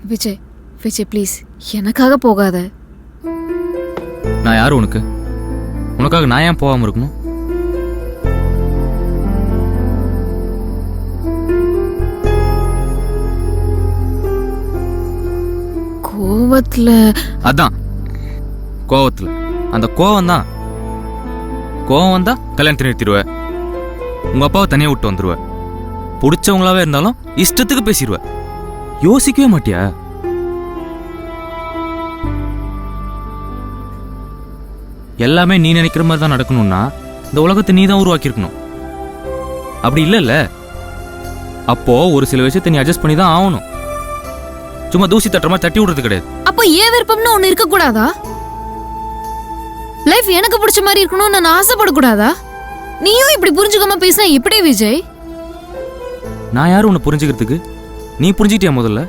Vijay Vijay please எனக்காக போகாத. நான் யாரு உனக்கு? உனக்காக நான் ஏன் போகாம இருக்கணும்? கோவத்துல அதான் கோவத்துல அந்த கோவம் தான். கோவம் வந்தா கல்யாணத்தை நிறுத்திடுவ, உங்க அப்பாவை தனியா விட்டு வந்துருவ, பிடிச்சவங்களாவே இருந்தாலும் இஷ்டத்துக்கு பேசிடுவ, யோசிக்கவே மாட்டியா? எல்லாமே நீ நினைக்கிற மாதிரி தான் நடக்கணும்னா இந்த உலகத்தை நீ தான் உருவாக்கியிருக்கணும். அப்படி இல்லைல்ல, அப்போ ஒரு சில விஷயத்தை நீ அட்ஜஸ்ட் பண்ணி தான் ஆகணும். சும்மா தூசி தட்டுற மாதிரி தட்டி விடுறது கிடையாது. அப்ப ஏன் விருப்பம்னு ஒண்ணு இருக்க கூடாதா? லைஃப் எனக்கு பிடிச்ச மாதிரி இருக்கணும்னு நான் ஆசைப்படக்கூடாதா? நீயும் இப்படி புரிஞ்சுக்காம பேசினா எப்படி விஜய்? நான் யாரும் உன்னை புரிஞ்சுக்கிறதுக்கு? நீ புரிஞ்சுக்கிட்டியா முதல்ல?